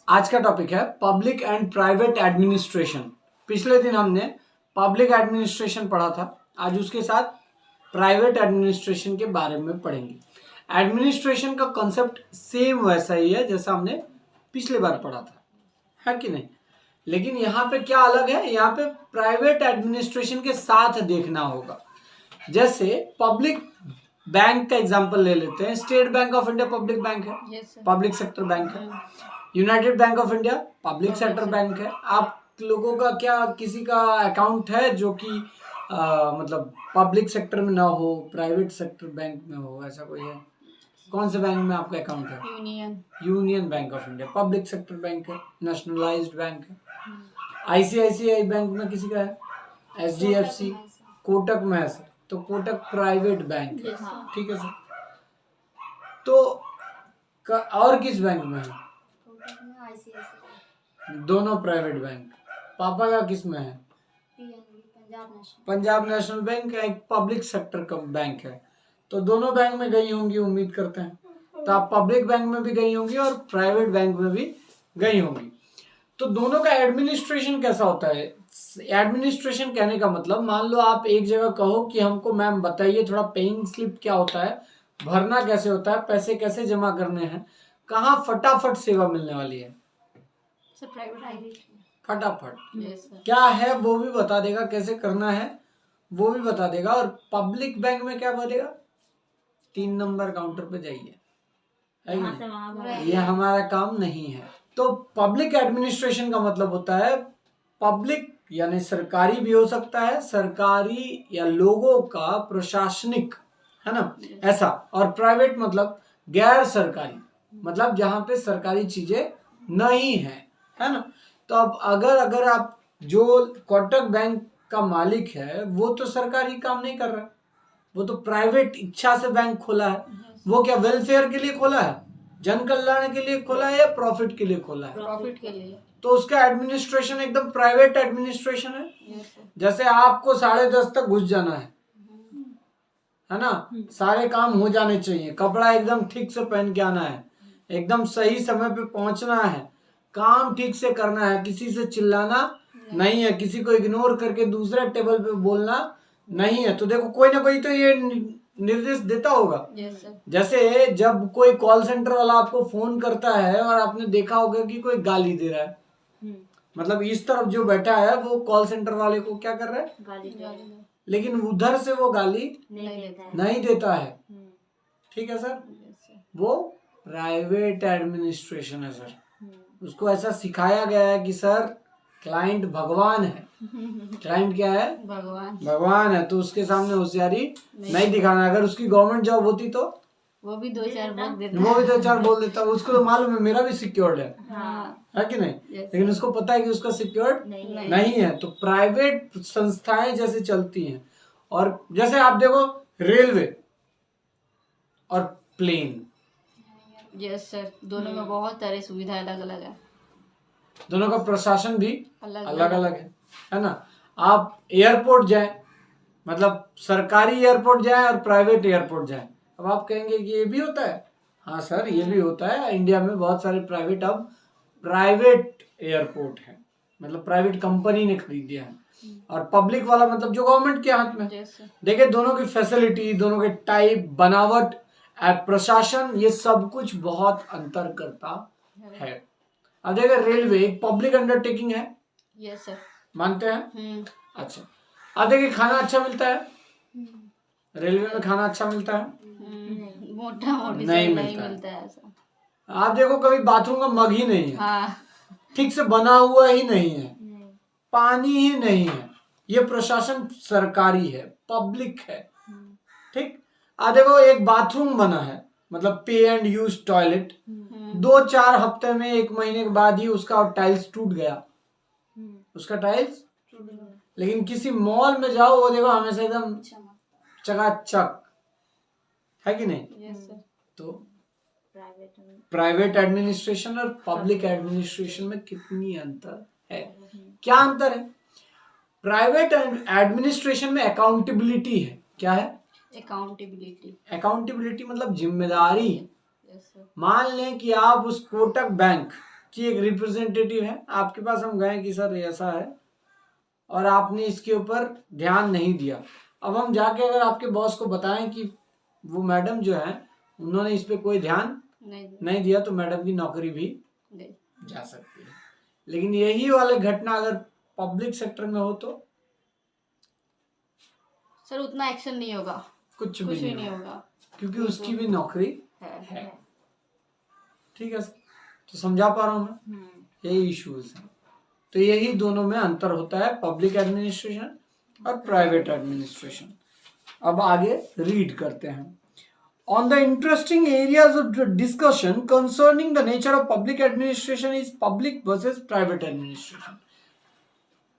आज का टॉपिक है पब्लिक एंड प्राइवेट एडमिनिस्ट्रेशन। पिछले दिन हमने पब्लिक एडमिनिस्ट्रेशन पढ़ा था, आज उसके साथ प्राइवेट एडमिनिस्ट्रेशन के बारे में पढ़ेंगे। एडमिनिस्ट्रेशन का कॉन्सेप्ट सेम वैसा ही है जैसा हमने पिछले बार पढ़ा था, है कि नहीं? लेकिन यहाँ पे क्या अलग है, यहाँ पे प्राइवेट एडमिनिस्ट्रेशन के साथ देखना होगा। जैसे पब्लिक बैंक का एग्जांपल ले लेते हैं। State bank of India public bank है, पब्लिक सेक्टर बैंक है। United bank of India public sector bank है। आप लोगों का क्या किसी का अकाउंट है जो कि मतलब पब्लिक सेक्टर में ना हो, प्राइवेट सेक्टर बैंक में हो, ऐसा कोई है? कौन से बैंक में आपका अकाउंट है? Union bank of India public sector bank है, नेशनलाइज्ड बैंक है। आईसीआईसीआई बैंक में किसी का है? एचडीएफसी, कोटक में है सर, तो कोटक प्राइवेट बैंक है, ठीक है सर। तो और किस बैंक में है? दोनों प्राइवेट बैंक। पापा का किस में है? पंजाब नेशनल बैंक एक पब्लिक सेक्टर का बैंक है। तो दोनों बैंक में गई होंगी, उम्मीद करते हैं। तो आप पब्लिक बैंक में भी गई होंगी और प्राइवेट बैंक में भी गई होंगी। तो दोनों का एडमिनिस्ट्रेशन कैसा होता है? एडमिनिस्ट्रेशन कहने का मतलब, मान लो आप एक जगह कहो कि हमको मैम बताइए थोड़ा पेइंग स्लिप क्या होता है, भरना कैसे होता है, पैसे कैसे जमा करने हैं, कहाँ फटाफट सेवा मिलने वाली है? फटाफट क्या है वो भी बता देगा, कैसे करना है वो भी बता देगा। और पब्लिक बैंक में क्या बोलेगा? 3 नंबर काउंटर पे जाइए, ये हमारा काम नहीं है। तो पब्लिक एडमिनिस्ट्रेशन का मतलब होता है पब्लिक यानी सरकारी भी हो सकता है, सरकारी या लोगों का प्रशासनिक, है ना, ऐसा। और प्राइवेट मतलब गैर सरकारी, मतलब जहां पे सरकारी चीजें नहीं है ना। तो अब अगर आप जो कोटक बैंक का मालिक है वो तो सरकारी काम नहीं कर रहा, वो तो प्राइवेट इच्छा से बैंक खोला है। वो क्या वेलफेयर के लिए खोला है, जन कल्याण के लिए खोला है या प्रॉफिट के लिए खोला है? प्रॉफिट के लिए। तो उसका एडमिनिस्ट्रेशन एकदम प्राइवेट एडमिनिस्ट्रेशन है। जैसे आपको 10:30 तक घुस जाना है ना, सारे काम हो जाने चाहिए, कपड़ा एकदम ठीक से पहन के आना है, एकदम सही समय पे पहुंचना है, काम ठीक से करना है, किसी से चिल्लाना नहीं है, किसी को इग्नोर करके दूसरे टेबल पे बोलना नहीं है। तो देखो कोई ना कोई तो ये निर्देश देता होगा। जैसे जब कोई कॉल सेंटर वाला आपको फोन करता है और आपने देखा होगा कि कोई गाली दे रहा है, मतलब इस तरफ जो बैठा है वो कॉल सेंटर वाले को क्या कर रहा है? गाली। लेकिन उधर से वो गाली नहीं देता है, ठीक है सर। वो प्राइवेट एडमिनिस्ट्रेशन है सर। उसको ऐसा सिखाया गया है कि सर क्लाइंट भगवान है। क्लाइंट क्या है? भगवान है। तो उसके सामने होशियारी नहीं दिखाना। अगर उसकी गवर्नमेंट जॉब होती तो वो भी 2-4 बोल देता। उसको तो मालूम है मेरा भी सिक्योर्ड है, है कि नहीं? लेकिन उसको पता है कि उसका सिक्योर्ड नहीं है। तो प्राइवेट संस्थाएं जैसे चलती हैं, और जैसे आप देखो रेलवे और प्लेन, यस सर, दोनों में बहुत सारी सुविधा अलग अलग है, दोनों का प्रशासन भी अलग अलग है ना। आप एयरपोर्ट जाए, मतलब सरकारी एयरपोर्ट जाए और प्राइवेट एयरपोर्ट जाए, अब आप कहेंगे कि ये भी होता है। हाँ सर, ये भी होता है। इंडिया में बहुत सारे प्राइवेट एयरपोर्ट है, मतलब प्राइवेट कंपनी ने खरीद दिया है। और पब्लिक वाला मतलब जो गवर्नमेंट के हाथ में। देखिए दोनों की फैसिलिटी, दोनों के टाइप, बनावट, प्रशासन, ये सब कुछ बहुत अंतर करता है। अब देखिए रेलवे एक पब्लिक अंडरटेकिंग है, यस सर, मानते हैं? अच्छा। अब देखिए खाना अच्छा मिलता है, रेलवे में खाना अच्छा मिलता है? मोटा-मोटी नहीं मिलता है। आप देखो कभी बाथरूम का मग ही नहीं है, ठीक से बना हुआ ही नहीं है, पानी ही नहीं है। ये प्रशासन सरकारी है, पब्लिक है, ठीक। आप देखो एक बाथरूम बना है, मतलब पे एंड यूज टॉयलेट, 2-4 हफ्ते में, 1 महीने के बाद ही उसका टाइल्स टूट गया, उसका टाइल्स। लेकिन किसी मॉल में जाओ, वो देखो हमेशा एकदम चकाचक, है कि नहीं? तो प्राइवेट एडमिनिस्ट्रेशन और पब्लिक एडमिनिस्ट्रेशन में कितनी अंतर है? क्या अंतर है? प्राइवेट एडमिनिस्ट्रेशन में अकाउंटेबिलिटी है। क्या है? अकाउंटेबिलिटी मतलब जिम्मेदारी। मान लें कि आप उस कोटक बैंक कि एक रिप्रेजेंटेटिव है, आपके पास हम गए कि सर ऐसा है और आपने इसके ऊपर ध्यान नहीं दिया। अब हम जाके अगर आपके बॉस को बताएं कि वो मैडम जो है उन्होंने इस पे कोई ध्यान नहीं दिया, तो मैडम की नौकरी भी जा सकती है। लेकिन यही वाले घटना अगर पब्लिक सेक्टर में हो तो सर उतना एक्शन नहीं होगा, कुछ भी नहीं होगा, क्योंकि उसकी भी नौकरी है। ठीक है, तो समझा पा रहा हूँ मैं, यही इश्यूज है। तो यही दोनों में अंतर होता है, पब्लिक एडमिनिस्ट्रेशन और प्राइवेट एडमिनिस्ट्रेशन। अब आगे रीड करते हैं। On the interesting areas of discussion concerning the nature of public administration is public versus private administration।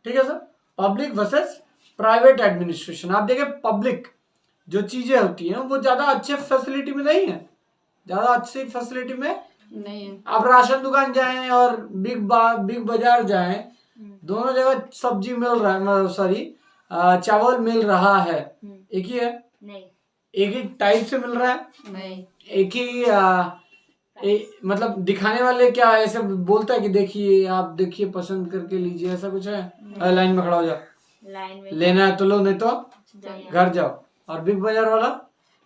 ठीक है sir, public versus private administration. आप देखें पब्लिक जो चीजें होती हैं वो ज्यादा अच्छे फैसिलिटी में नहीं है, ज्यादा अच्छी फैसिलिटी में नहीं है। आप राशन दुकान जाएं और बिग बाजार जाएं, दोनों जगह सब्जी मिल रहा है, सॉरी चावल मिल रहा है, एक ही है नहीं, एक ही टाइप से मिल रहा है नहीं, एक ही मतलब दिखाने वाले क्या ऐसे बोलता है कि देखिए आप देखिए पसंद करके लीजिए, ऐसा कुछ है? लाइन में खड़ा हो जाओ, लाइन में लेना है तो लो, नहीं तो घर जाओ। और बिग बाजार वाला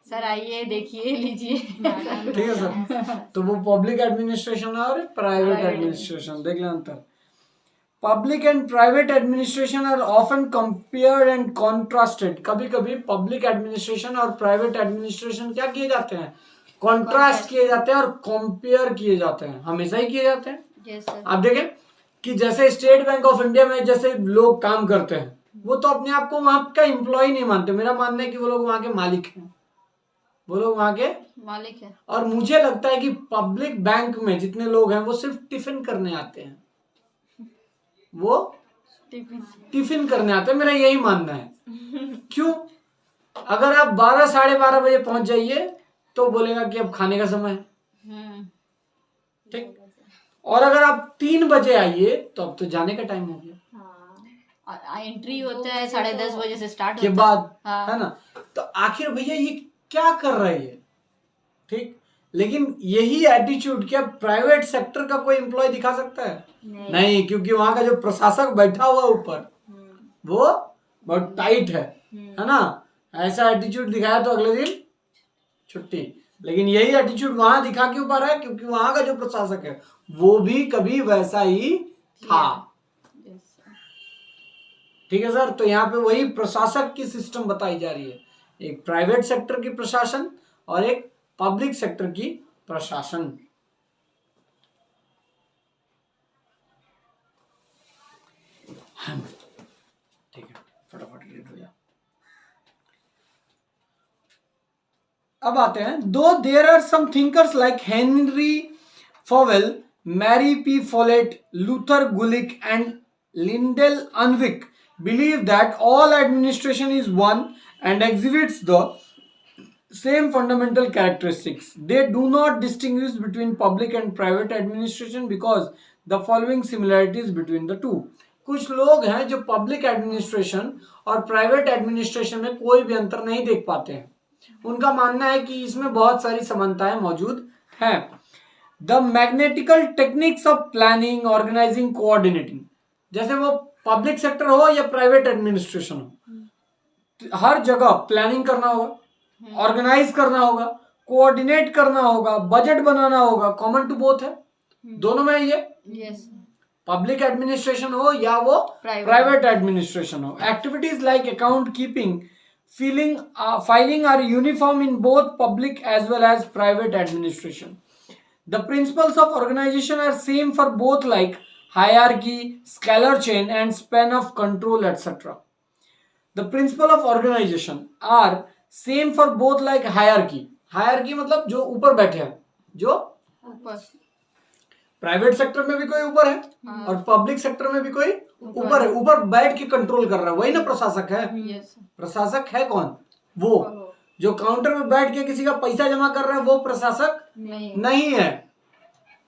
सर आइए देखिए लीजिए। ठीक है सर, तो वो पब्लिक एडमिनिस्ट्रेशन और प्राइवेट एडमिनिस्ट्रेशन, देख लें अंतर। Public and private administration are often compared and contrasted. कभी कभी पब्लिक एडमिनिस्ट्रेशन और प्राइवेट एडमिनिस्ट्रेशन क्या किए जाते हैं, कॉन्ट्रास्ट किए जाते हैं और कंपेयर किए जाते हैं, हमेशा ही किए जाते हैं। yes, आप देखें कि जैसे स्टेट बैंक ऑफ इंडिया में जैसे लोग काम करते हैं, वो तो अपने आप को वहां का एम्प्लॉय नहीं मानते, मेरा मानना है कि वो लोग वहां के मालिक हैं, वो लोग वहां के मालिक है। और मुझे लगता है कि पब्लिक बैंक में जितने लोग हैं वो सिर्फ टिफिन करने आते हैं, वो टिफिन करने आते हैं, मेरा यही मानना है। क्यों? अगर आप 12 साढ़े 12 बजे पहुंच जाइए तो बोलेगा कि अब खाने का समय है, ठीक। और अगर आप 3 बजे आइए तो अब तो जाने का टाइम हो गया। एंट्री होता है 10:30 बजे से स्टार्ट के बाद, हाँ। है ना? तो आखिर भैया ये क्या कर रहे हैं, ठीक। लेकिन यही एटीट्यूड क्या प्राइवेट सेक्टर का कोई एम्प्लॉय दिखा सकता है? नहीं, क्योंकि वहां का जो प्रशासक बैठा हुआ ऊपर वो बहुत टाइट है ना? ऐसा एटीट्यूड दिखाया तो अगले दिन छुट्टी। लेकिन यही एटीट्यूड वहां दिखा क्यों पा रहा है? क्योंकि वहां का जो प्रशासक है वो भी कभी वैसा ही था। ठीक है सर, तो यहाँ पे वही प्रशासक की सिस्टम बताई जा रही है, एक प्राइवेट सेक्टर की प्रशासन और एक पब्लिक सेक्टर की प्रशासन। ठीक है, फटाफट रीड हो जाए। अब आते हैं, दो there are some thinkers like Henry Fayol, Mary P Follett, Luther Gulick and Lyndall Urwick believe that all administration is one and exhibits the same fundamental characteristics. They do not distinguish between public and private administration because the following similarities between the two. कुछ लोग हैं जो public administration और private administration में कोई भी अंतर नहीं देख पाते हैं। उनका मानना है कि इसमें बहुत सारी समानताएं मौजूद हैं। The magnetical techniques of planning, organising, coordinating, जैसे वो पब्लिक सेक्टर हो या प्राइवेट एडमिनिस्ट्रेशन हो, हर जगह प्लानिंग करना होगा, ऑर्गेनाइज करना होगा, कोऑर्डिनेट करना होगा, बजट बनाना होगा, कॉमन टू बोथ है, दोनों में ये पब्लिक एडमिनिस्ट्रेशन हो या वो प्राइवेट एडमिनिस्ट्रेशन हो। Activities like account keeping, filing are uniform in both public as well as private administration. The principles of organization are same for both like hierarchy, scalar chain and span of control, etc. The principle of organization are same for both like hierarchy. Hierarchy मतलब जो ऊपर बैठे हैं, जो ऊपर private sector में भी कोई ऊपर है और पब्लिक सेक्टर में भी कोई ऊपर है, ऊपर बैठ के कंट्रोल कर रहा है, वही ना प्रशासक है। प्रशासक है कौन? वो जो काउंटर में बैठ के किसी का पैसा जमा कर रहा है वो प्रशासक नहीं है,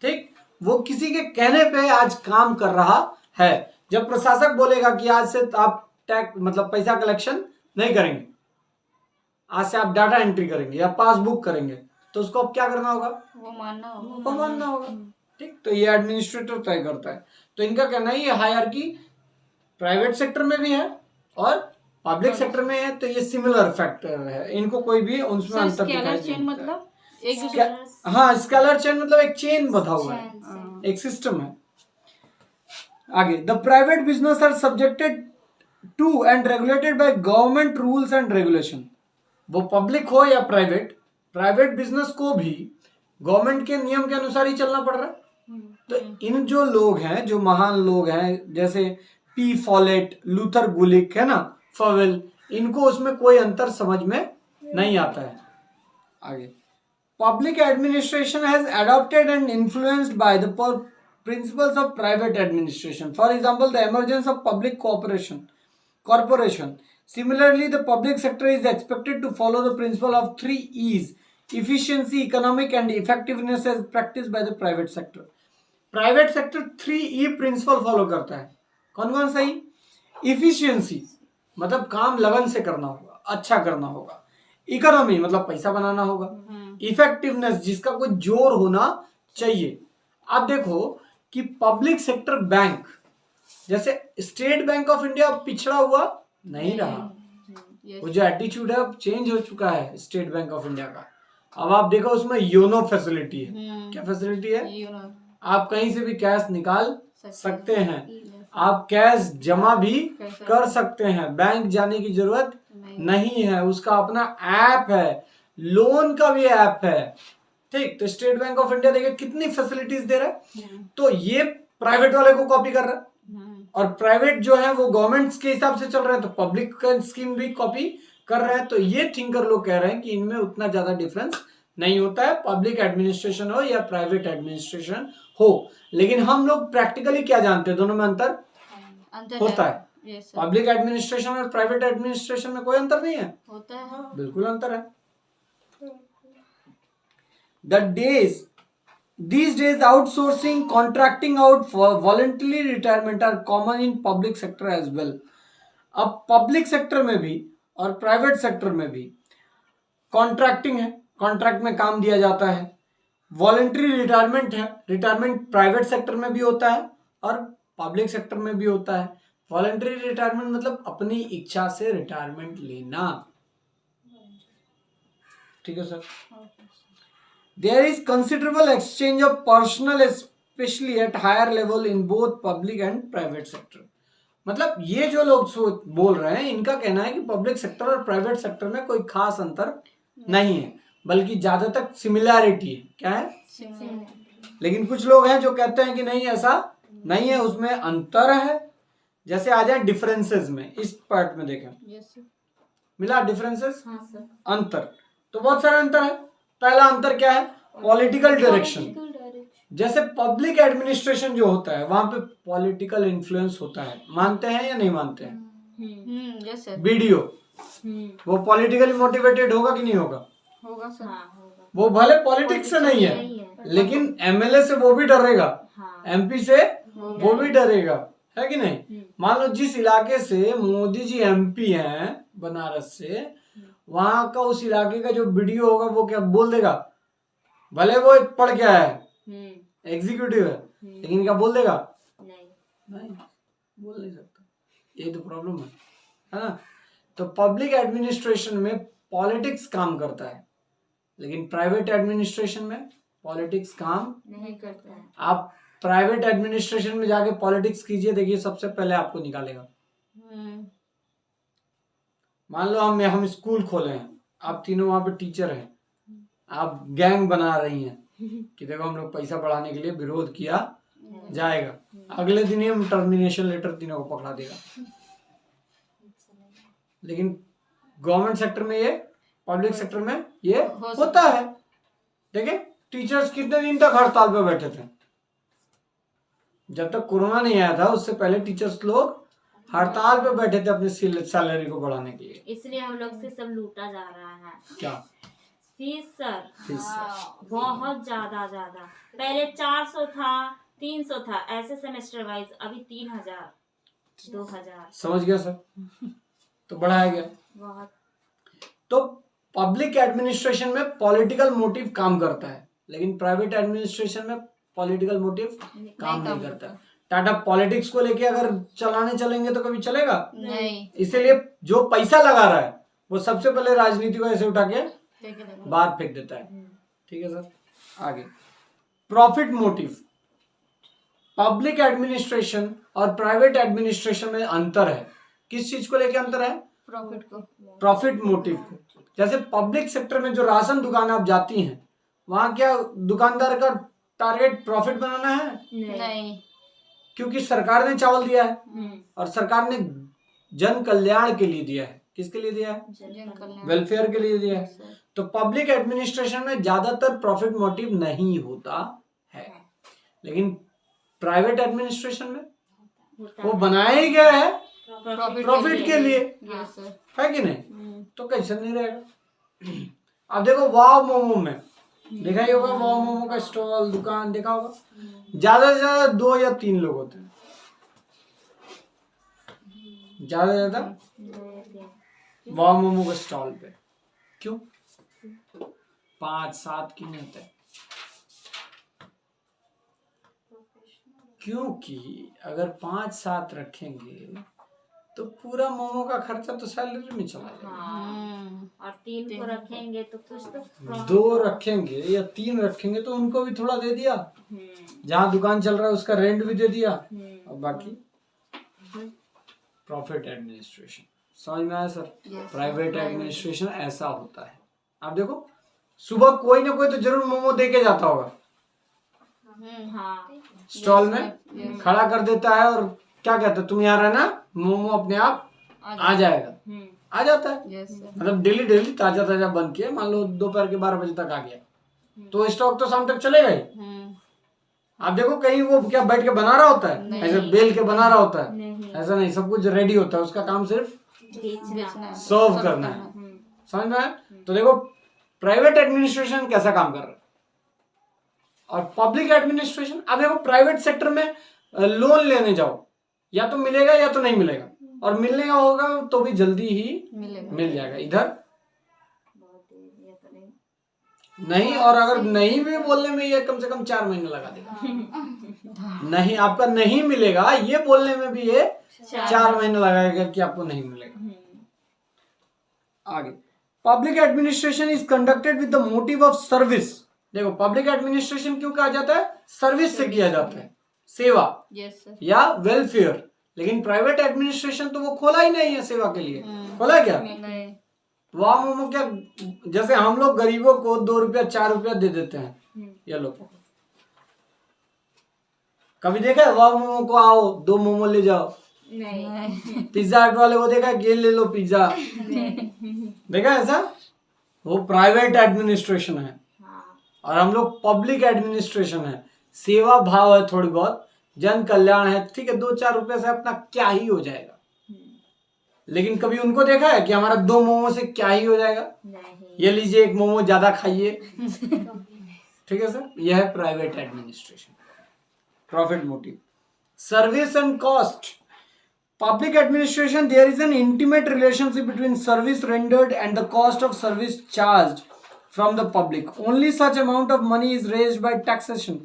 ठीक। वो किसी के कहने पे आज काम कर रहा है। जब प्रशासक बोलेगा कि आज से आप टैक्स मतलब पैसा कलेक्शन नहीं करेंगे, आज से आप डाटा एंट्री करेंगे या पासबुक करेंगे, तो उसको अब क्या करना होगा? वो मानना होगा। वो मानना होगा, ठीक, तो ये एडमिनिस्ट्रेटर तय करता है। तो इनका कहना है ये हायरार्की प्राइवेट सेक्टर में भी है और पब्लिक सेक्टर में है, तो ये सिमिलर फैक्टर है, इनको कोई भी उसमें सर अंतर दिखाई स्केलर नहीं चेन देता है। मतलब एक दूसरे हाँ, स्केलर चेन मतलब एक चेन बधा हुआ है, हाँ। एक सिस्टम है। आगे, the private business are subjected to and regulated by government rules and regulation. वो पब्लिक हो या प्राइवेट, प्राइवेट बिजनेस को भी गवर्नमेंट के नियम के अनुसार ही चलना पड़ रहा है। तो इन जो लोग हैं, जो महान लोग हैं, जैसे पी फॉलेट, लूथर गुलिक है ना, फवेल, इनको उसमें कोई अंतर समझ में नहीं आता है। आगे, public administration has adopted and influenced by the principles of private administration. For example, the emergence of public corporation. Similarly, the public sector is expected to follow the principle of 3 E's: efficiency, economic and effectiveness as practiced by the private sector. Private sector 3E principle follow करता है। कौन कौन सा ही? Efficiency मतलब काम लगन से करना होगा, अच्छा करना होगा। इकोनॉमी मतलब पैसा बनाना होगा। इफेक्टिवनेस जिसका कोई जोर होना चाहिए। आप देखो कि पब्लिक सेक्टर बैंक जैसे स्टेट बैंक ऑफ इंडिया पिछड़ा हुआ नहीं रहा। वो जो एटीट्यूड है अब चेंज हो चुका है स्टेट बैंक ऑफ इंडिया का। अब आप देखो उसमें योनो फैसिलिटी है। क्या फैसिलिटी है? आप कहीं से भी कैश निकाल सकते हैं, आप कैश जमा भी कर सकते हैं, बैंक जाने की जरूरत नहीं है। उसका अपना ऐप है, लोन का भी ऐप है। ठीक, तो स्टेट बैंक ऑफ इंडिया देखिए कितनी फैसिलिटीज दे रहा है। तो ये प्राइवेट वाले को कॉपी कर रहा है और प्राइवेट जो है वो गवर्नमेंट के हिसाब से चल रहे हैं, तो पब्लिक का स्कीम भी कॉपी कर रहे हैं। तो ये थिंकर लोग कह रहे हैं कि इनमें उतना ज्यादा डिफरेंस नहीं होता है, पब्लिक एडमिनिस्ट्रेशन हो या प्राइवेट एडमिनिस्ट्रेशन हो। लेकिन हम लोग प्रैक्टिकली क्या जानते हैं, दोनों में अंतर होता है। पब्लिक एडमिनिस्ट्रेशन और प्राइवेट एडमिनिस्ट्रेशन में कोई अंतर नहीं है, होता है, बिल्कुल अंतर है। These days outsourcing, contracting out for voluntary retirement are common in public sector as well. अब पब्लिक सेक्टर में भी और प्राइवेट सेक्टर में भी कॉन्ट्रैक्टिंग है, कॉन्ट्रैक्ट में काम दिया जाता है। वॉलंटरी रिटायरमेंट है, रिटायरमेंट प्राइवेट सेक्टर में भी होता है और पब्लिक सेक्टर में भी होता है। वॉलंटरी रिटायरमेंट मतलब अपनी इच्छा से रिटायरमेंट लेना। ठीक है sir. There is considerable exchange of personnel especially at higher level in both public and private sector. मतलब ये जो लोग बोल रहे हैं इनका कहना है कि पब्लिक सेक्टर और प्राइवेट सेक्टर में कोई खास अंतर नहीं है, बल्कि ज्यादातर सिमिलैरिटी है। क्या है? लेकिन कुछ लोग हैं जो कहते हैं कि नहीं ऐसा नहीं है, उसमें अंतर है। जैसे आ जाए डिफरेंसेस में, इस पार्ट में देखें मिला डिफरेंसेस, अंतर तो बहुत सारे अंतर है। पहला अंतर क्या है? Political direction. जैसे पब्लिक एडमिनिस्ट्रेशन जो होता है वहां पे पॉलिटिकल इन्फ्लुएंस होता है, मानते हैं या नहीं मानते हैं? बीडीओ वो पॉलिटिकली मोटिवेटेड होगा कि नहीं होगा? होगा सर। वो भले पॉलिटिक्स से नहीं है लेकिन एमएलए से वो भी डरेगा, एमपी से वो भी डरेगा, है कि नहीं? मान लो जिस इलाके से मोदी जी एमपी हैं, बनारस से, वहां का उस इलाके का जो बीडीओ होगा वो क्या बोल देगा? भले वो पढ़ के आया है, एग्जीक्यूटिव है, लेकिन क्या बोल देगा? नहीं बोल नहीं सकता। ये तो प्रॉब्लम है ना? तो पब्लिक एडमिनिस्ट्रेशन में पॉलिटिक्स काम करता है, लेकिन प्राइवेट एडमिनिस्ट्रेशन में पॉलिटिक्स काम नहीं करता है। आप प्राइवेट एडमिनिस्ट्रेशन में जाके पॉलिटिक्स कीजिए, देखिए सबसे पहले आपको निकालेगा। मान लो हम स्कूल खोले हैं, आप तीनों वहां पे टीचर हैं, आप गैंग बना रही हैं कि देखो हम लोग पैसा बढ़ाने के लिए विरोध किया जाएगा, अगले दिन ही हम टर्मिनेशन लेटर तीनों को पकड़ा देगा। लेकिन गवर्नमेंट सेक्टर में ये, पब्लिक सेक्टर में ये होता है। देखिए टीचर्स कितने दिन तक हड़ताल पे बैठे थे, जब तक कोरोना नहीं आया था उससे पहले टीचर्स लोग हड़ताल पे बैठे थे अपनी सैलरी को बढ़ाने के लिए। इसलिए हम लोग से सब लूटा जा रहा है। क्या फीस सर? बहुत ज्यादा पहले 400 था, 300 था, ऐसे सेमेस्टर वाइज, अभी 3000 2000। समझ गया सर? तो बढ़ाया गया बहुत। तो पब्लिक एडमिनिस्ट्रेशन में पॉलिटिकल मोटिव काम करता है, लेकिन प्राइवेट एडमिनिस्ट्रेशन में पॉलिटिकल मोटिव काम नहीं काम करता। टाटा पॉलिटिक्स को लेके अगर चलाने चलेंगे तो कभी चलेगा नहीं, इसीलिए जो पैसा लगा रहा है वो सबसे पहले राजनीति को ऐसे उठा के फेंक देंगे। बाहर फेंक देता है। ठीक है सर, आगे प्रॉफिट मोटिव। पब्लिक एडमिनिस्ट्रेशन और प्राइवेट एडमिनिस्ट्रेशन में अंतर है। किस चीज को लेके अंतर है? प्रॉफिट को। प्रॉफिट मोटिव को। जैसे पब्लिक सेक्टर में जो राशन दुकान आप जाती हैं वहां क्या दुकानदार का टारगेट प्रॉफिट बनाना है? नहीं, क्योंकि सरकार ने चावल दिया है और सरकार ने जन कल्याण के लिए दिया है। किसके लिए दिया है? जन कल्याण। वेलफेयर के लिए दिया है। तो पब्लिक एडमिनिस्ट्रेशन में ज्यादातर प्रॉफिट मोटिव नहीं होता है, लेकिन प्राइवेट एडमिनिस्ट्रेशन में वो बनाया ही गया है प्रॉफिट के लिए, यस सर। है कि नहीं? तो कैसे नहीं रहेगा? अब देखो वाव मोमो में देखा ही होगा, वाव मोमो का स्टॉल दुकान देखा होगा, ज्यादा से ज्यादा 2 या 3 लोग होते हैं, ज्यादा से ज्यादा वाव मोमो के स्टॉल पे। क्यों 5-7 क्यों नहीं होते? क्योंकि अगर 5-7 रखेंगे तो पूरा मोमो का खर्चा तो सैलरी में चला जाएगा। और 3 को रखेंगे तो कुछ तो 2 रखेंगे या 3 रखेंगे तो उनको भी थोड़ा दे दिया, जहाँ दुकान चल रहा है उसका रेंट भी दे दिया, और बाकी प्रॉफिट एडमिनिस्ट्रेशन। समझ में आया सर? प्राइवेट एडमिनिस्ट्रेशन ऐसा होता है। आप देखो सुबह कोई ना कोई तो जरूर मोमो दे के जाता होगा, स्टॉल में खड़ा कर देता है और क्या कहता है, तुम यहाँ रहना, मोमो अपने आप आ जाएगा, आ जाता है। मतलब डेली ताजा ताजा बन के, मान लो दोपहर के 12 बजे तक आ गया तो स्टॉक तो शाम तक चलेगा ही। आप देखो कहीं वो क्या बैठ के बना रहा होता है, ऐसे बेल के बना रहा होता है, ऐसा नहीं, सब कुछ रेडी होता है, उसका काम सिर्फ सर्व करना है। समझ में आया? तो देखो प्राइवेट एडमिनिस्ट्रेशन कैसा काम कर रहा है और पब्लिक एडमिनिस्ट्रेशन। अब देखो प्राइवेट सेक्टर में लोन लेने जाओ, या तो मिलेगा या तो नहीं मिलेगा, और मिलने का होगा तो भी जल्दी ही मिल जाएगा। इधर नहीं, और अगर नहीं भी बोलने में ये कम से कम 4 महीने लगा देगा। नहीं, आपका नहीं मिलेगा ये बोलने में भी ये 4 महीने लगाएगा कि आपको नहीं मिलेगा। आगे public administration is conducted with the motive of service. देखो पब्लिक एडमिनिस्ट्रेशन क्यों कहा जाता है? सर्विस से किया जाता है, सेवा या वेलफेयर। लेकिन प्राइवेट एडमिनिस्ट्रेशन तो वो खोला ही नहीं है सेवा के लिए, खोला क्या? वहां मोमो क्या, जैसे हम लोग गरीबों को 2 रुपया 4 रुपया दे देते हैं, ये लोग कभी देखा है वाह मोमो को आओ 2 मोमो ले जाओ? नहीं। पिज्जा हट वाले को देखा, ये ले लो पिज्जा, देखा ऐसा? वो प्राइवेट एडमिनिस्ट्रेशन है और हम लोग पब्लिक एडमिनिस्ट्रेशन है, सेवा भाव है, थोड़ी बहुत जन कल्याण है। ठीक है, 2-4 रुपए से अपना क्या ही हो जाएगा, लेकिन कभी उनको देखा है कि हमारा 2 मोमो से क्या ही हो जाएगा? नहीं। ये लीजिए 1 मोमो ज्यादा खाइए। ठीक है सर, यह है private administration. Profit motive. Service and cost. Public administration, there is an intimate relationship between service rendered and the cost of service charged from the public. Only such amount of money is raised by taxation.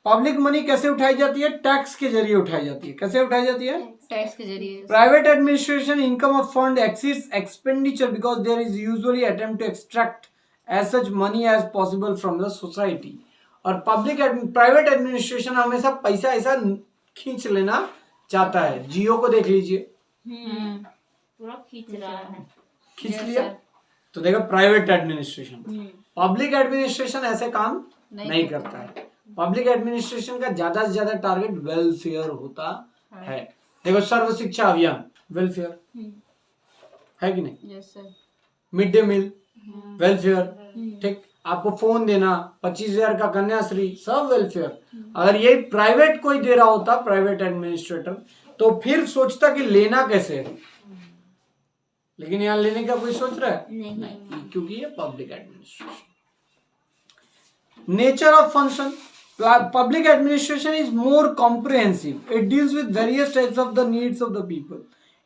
Public money कैसे उठाई जाती है? Tax के जरिए उठाई जाती है। कैसे उठाई जाती है? टैक्स के जरिए। Private administration income of fund exceeds expenditure because there is usually attempt to extract as such money as possible from the society. और प्राइवेट एडमिनिस्ट्रेशन हमेशा पैसा ऐसा खींच लेना चाहता है। जियो को देख लीजिए, पूरा खींच रहा है, खींच लिया। तो देखो प्राइवेट एडमिनिस्ट्रेशन। पब्लिक एडमिनिस्ट्रेशन ऐसे काम नहीं करता है। पब्लिक एडमिनिस्ट्रेशन का ज्यादा से ज्यादा टारगेट वेलफेयर होता है। देखो सर्व शिक्षा अभियान वेलफेयर है कि नहीं? Yes sir. Mid day meal welfare, ठीक। आपको फोन देना 25,000 का कन्याश्री, सब वेलफेयर। अगर ये प्राइवेट कोई दे रहा होता, प्राइवेट एडमिनिस्ट्रेटर, तो फिर सोचता कि लेना कैसे है, लेकिन यहाँ लेने का कोई सोच रहा है नहीं, क्योंकि ये public administration. Nature of function. Public administration is more comprehensive. It deals with various types of the needs of the people.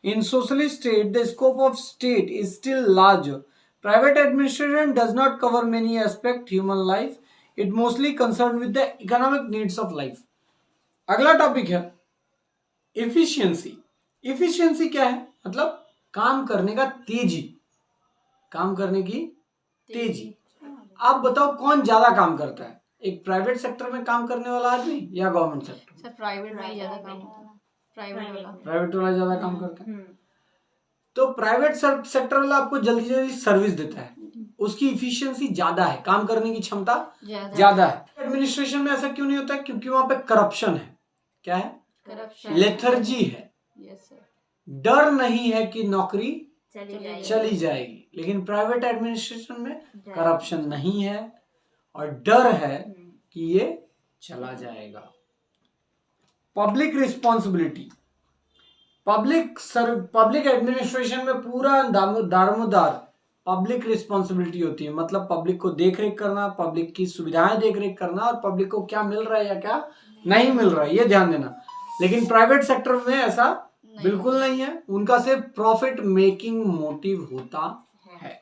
In socialist state, the scope of state is still larger. Private administration does not cover many aspects human life. It mostly concern with the economic needs of life. अगला topic है efficiency. Efficiency क्या है? मतलब काम करने का तेजी, काम करने की तेजी। आप बताओ कौन ज्यादा काम करता है, एक प्राइवेट सेक्टर में काम करने वाला आदमी या गवर्नमेंट सेक्टर? सर प्राइवेट में ही ज्यादा काम होता है, प्राइवेट वाला। प्राइवेट वाला ज्यादा काम करता है। तो प्राइवेट सेक्टर वाला आपको जल्दी जल्दी सर्विस देता है, उसकी इफिशियंसी ज्यादा है, काम करने की क्षमता ज्यादा है। एडमिनिस्ट्रेशन में ऐसा क्यों नहीं होता है? क्योंकि वहां पे करप्शन है। क्या है? करप्शन, लेथर्जी है। Yes sir. डर नहीं है कि नौकरी चली चली जाएगी, लेकिन प्राइवेट एडमिनिस्ट्रेशन में करप्शन नहीं है और डर है कि ये चला जाएगा। Public responsibility. पब्लिक एडमिनिस्ट्रेशन में पूरा दारोमदार पब्लिक रिस्पॉन्सिबिलिटी होती है। मतलब पब्लिक को देख रेख करना, पब्लिक की सुविधाएं देख रेख करना और पब्लिक को क्या मिल रहा है या क्या नहीं मिल रहा है ये ध्यान देना। लेकिन प्राइवेट सेक्टर में ऐसा बिल्कुल नहीं है, उनका सिर्फ प्रॉफिट मेकिंग मोटिव होता है।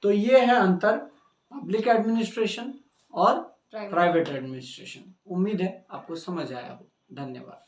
तो ये है अंतर पब्लिक एडमिनिस्ट्रेशन और प्राइवेट एडमिनिस्ट्रेशन। उम्मीद है आपको समझ आया हो। धन्यवाद।